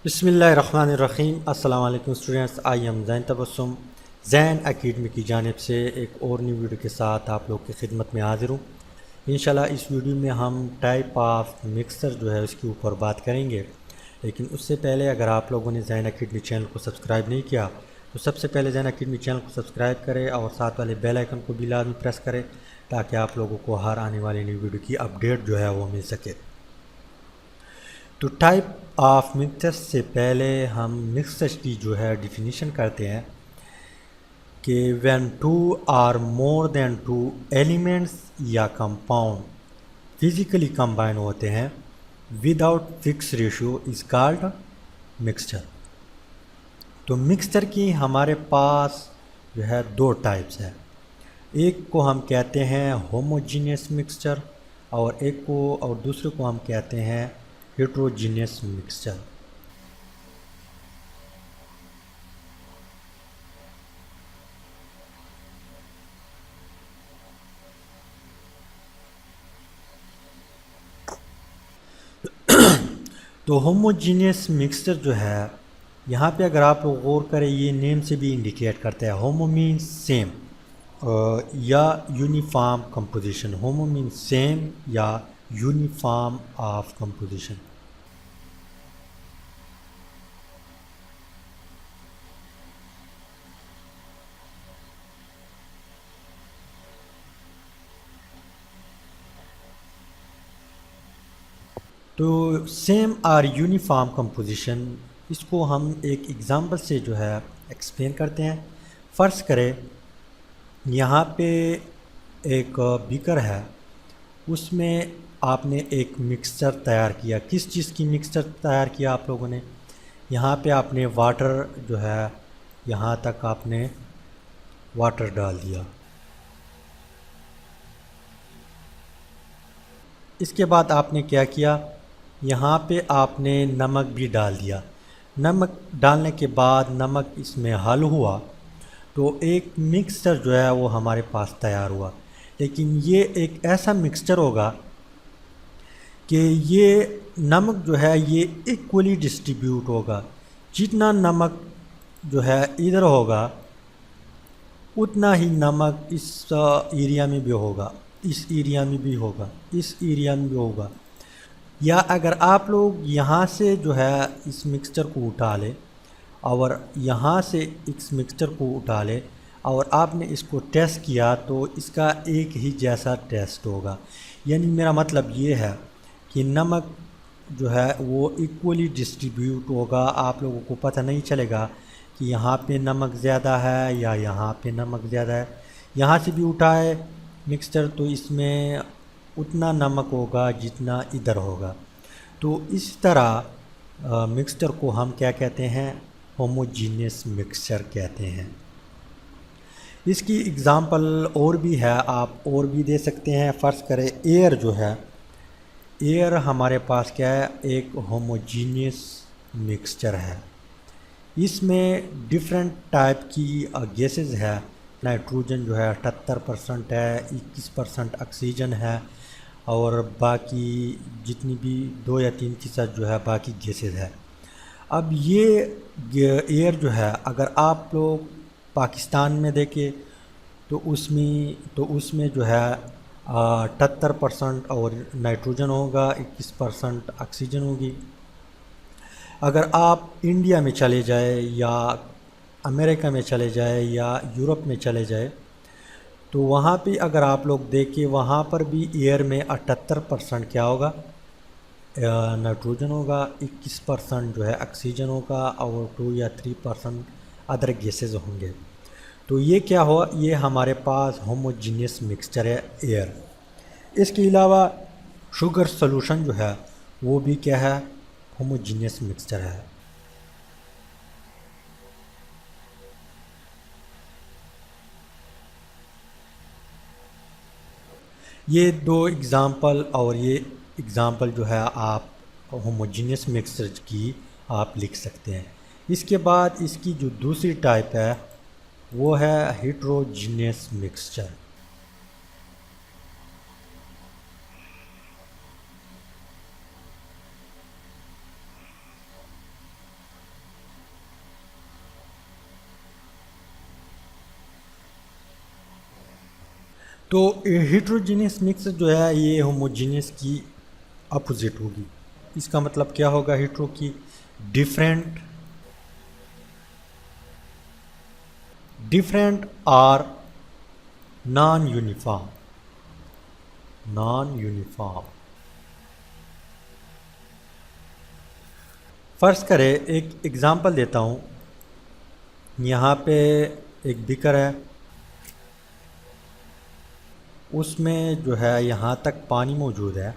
बिस्मिल्लाहिर्रहमानिर्रहीम। अस्सलाम वालेकुम students, I am Zain Tabassum Zain Academy की जानिब से एक और न्यू वीडियो के साथ आप लोग की खिदमत में हाज़िर हूँ। इंशाल्लाह इस वीडियो में हम टाइप ऑफ मिक्सर जो है उसके ऊपर बात करेंगे। लेकिन उससे पहले अगर आप लोगों ने ज़ैन एकेडमी चैनल को सब्सक्राइब नहीं किया तो सबसे पहले ज़ैन एकेडमी चैनल को सब्सक्राइब करें और साथ वाले बेल आइकन को भी लाजमी प्रेस करें ताकि आप लोगों को हर आने वाली न्यू वीडियो की अपडेट जो है वो मिल सके। तो टाइप ऑफ मिक्सचर से पहले हम मिक्सचर की जो है डिफिनीशन करते हैं कि when two are more than two elements या कंपाउंड फिजिकली कंबाइन होते हैं without fix ratio is called mixture. तो मिक्सचर की हमारे पास जो है दो टाइप्स है। एक को हम कहते हैं होमोजीनियस मिक्सचर और दूसरे को हम कहते हैं हेट्रोजीनियस मिक्सचर। तो होमोजीनियस मिक्सचर जो है यहाँ पे अगर आप लोग गौर करें ये नेम से भी इंडिकेट करता है। होमो मीन्स सेम या यूनिफॉर्म कंपोजिशन। होमो मीन्स सेम या यूनिफॉर्म ऑफ कंपोजिशन। तो सेम और यूनिफॉर्म कंपोजिशन इसको हम एक एग्ज़ाम्पल से जो है एक्सप्लेन करते हैं। फ़र्ज़ करें यहाँ पे एक बीकर है, उसमें आपने एक मिक्सचर तैयार किया। किस चीज़ की मिक्सचर तैयार किया आप लोगों ने? यहाँ पे आपने वाटर जो है यहाँ तक आपने वाटर डाल दिया। इसके बाद आपने क्या किया, यहाँ पे आपने नमक भी डाल दिया। नमक डालने के बाद नमक इसमें हल हुआ तो एक मिक्सचर जो है वो हमारे पास तैयार हुआ। लेकिन ये एक ऐसा मिक्सचर होगा कि ये नमक जो है ये इक्वली डिस्ट्रीब्यूट होगा। जितना नमक जो है इधर होगा उतना ही नमक इस एरिया में भी होगा, इस एरिया में भी होगा, इस एरिया में भी होगा। या अगर आप लोग यहाँ से जो है इस मिक्सचर को उठा लें और यहाँ से इस मिक्सचर को उठा लें और आपने इसको टेस्ट किया तो इसका एक ही जैसा टेस्ट होगा। यानी मेरा मतलब ये है कि नमक जो है वो इक्वली डिस्ट्रीब्यूट होगा। आप लोगों को पता नहीं चलेगा कि यहाँ पे नमक ज़्यादा है या यहाँ पे नमक ज़्यादा है। यहाँ से भी उठाए मिक्सचर तो इसमें उतना नमक होगा जितना इधर होगा। तो इस तरह मिक्सचर को हम क्या कहते हैं, होमोजीनियस मिक्सचर कहते हैं। इसकी एग्ज़ाम्पल और भी है, आप और भी दे सकते हैं। फ़र्ज़ करें एयर जो है, एयर हमारे पास क्या है, एक होमोजीनियस मिक्सचर है। इसमें डिफरेंट टाइप की गैसेस है। नाइट्रोजन जो है 78% है, 21% ऑक्सीजन है और बाकी जितनी भी 2 या 3 फीसद जो है बाकी गैसेस है। अब ये एयर जो है अगर आप लोग पाकिस्तान में देखें तो उसमें जो है 78% और नाइट्रोजन होगा, 21% ऑक्सीजन होगी। अगर आप इंडिया में चले जाए या अमेरिका में चले जाए या यूरोप में चले जाए तो वहाँ पे अगर आप लोग देखें वहाँ पर भी एयर में 78% क्या होगा, नाइट्रोजन होगा, 21% जो है ऑक्सीजन होगा और 2 या 3% अदर गैसेज होंगे। तो ये क्या हुआ, ये हमारे पास होमोजीनियस मिक्सचर है एयर। इसके अलावा शुगर सॉल्यूशन जो है वो भी क्या है, होमोजीनियस मिक्सचर है। ये दो एग्ज़ाम्पल और ये एग्ज़ाम्पल जो है आप होमोजीनियस मिक्सचर की आप लिख सकते हैं। इसके बाद इसकी जो दूसरी टाइप है वो है हेट्रोजीनियस मिक्सचर। तो हेट्रोजीनियस मिक्सचर जो है ये होमोजीनियस की अपोजिट होगी। इसका मतलब क्या होगा हेट्रो की? डिफरेंट, डिफरेंट और नॉन यूनिफॉर्म, नॉन यूनिफॉर्म। फ़र्ज़ करें, एक एग्ज़ाम्पल देता हूँ। यहाँ पे एक बीकर है, उसमें जो है यहाँ तक पानी मौजूद है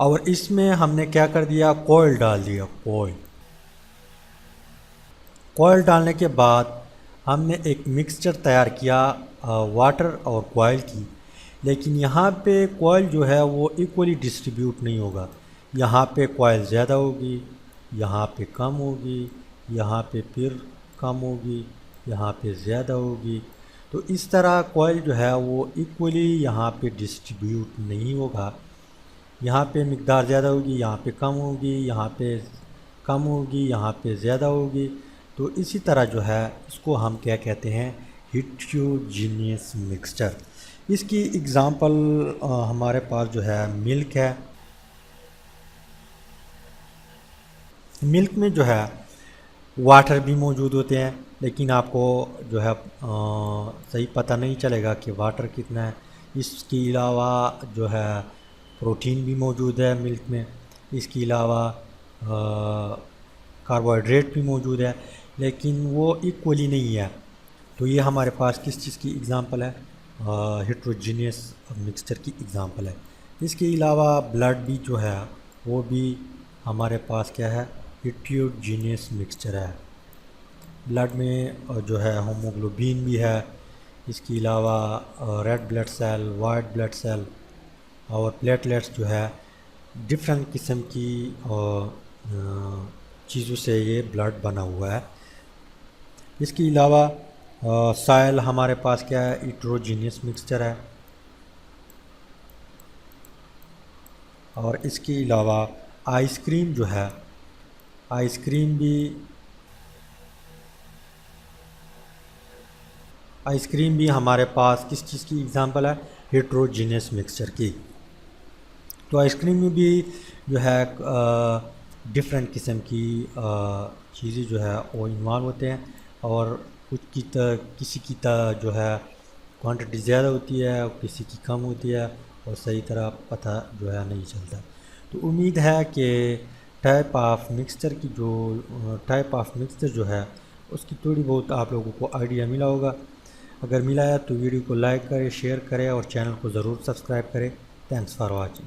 और इसमें हमने क्या कर दिया? कोयल डाल दिया। कोयल डालने के बाद हमने एक मिक्सचर तैयार किया वाटर और कोयल की, लेकिन यहाँ पे कोयल जो है वो इक्वली डिस्ट्रीब्यूट नहीं होगा। यहाँ पे कोयल ज़्यादा होगी, यहाँ पे कम होगी, यहाँ पे फिर कम होगी, यहाँ पे ज़्यादा होगी। तो इस तरह कोयल जो है वो इक्वली यहाँ पे डिस्ट्रीब्यूट नहीं होगा। यहाँ पे मिक़दार ज़्यादा होगी, यहाँ पे कम होगी, यहाँ पे कम होगी, यहाँ पे ज़्यादा होगी। तो इसी तरह जो है इसको हम क्या कहते हैं? Heterogeneous mixture. इसकी एग्ज़ाम्पल हमारे पास जो है मिल्क है। मिल्क में जो है वाटर भी मौजूद होते हैं, लेकिन आपको जो है सही पता नहीं चलेगा कि वाटर कितना है। इसके अलावा जो है प्रोटीन भी मौजूद है मिल्क में। इसके अलावा कार्बोहाइड्रेट भी मौजूद है, लेकिन वो इक्वली नहीं है। तो ये हमारे पास किस चीज़ की एग्ज़ाम्पल है? हेट्रोजीनियस मिक्सचर की एग्ज़ाम्पल है। इसके अलावा ब्लड भी जो है वो भी हमारे पास क्या है? हेट्रोजीनियस मिक्सचर है। ब्लड में जो है होमोग्लोबिन भी है। इसके अलावा red blood cell, white blood cell और प्लेटलेट्स जो है डिफरेंट किस्म की चीज़ों से ये ब्लड बना हुआ है। इसके अलावा साइल हमारे पास क्या है? हेट्रोजीनियस मिक्सचर है। और इसके अलावा आइसक्रीम जो है, आइसक्रीम भी हमारे पास किस चीज़ की एग्ज़ाम्पल है? हेट्रोजीनियस मिक्सचर की। तो आइसक्रीम में भी जो है डिफरेंट किस्म की चीज़ें जो है वो इन्वॉल्व होते हैं और कुछ की किसी की जो है क्वांटिटी ज़्यादा होती है और किसी की कम होती है और सही तरह पता जो है नहीं चलता। तो उम्मीद है कि टाइप ऑफ मिक्सचर जो है उसकी थोड़ी बहुत आप लोगों को आइडिया मिला होगा। अगर मिला है तो वीडियो को लाइक करें, शेयर करें और चैनल को ज़रूर सब्सक्राइब करें। Thanks for watching.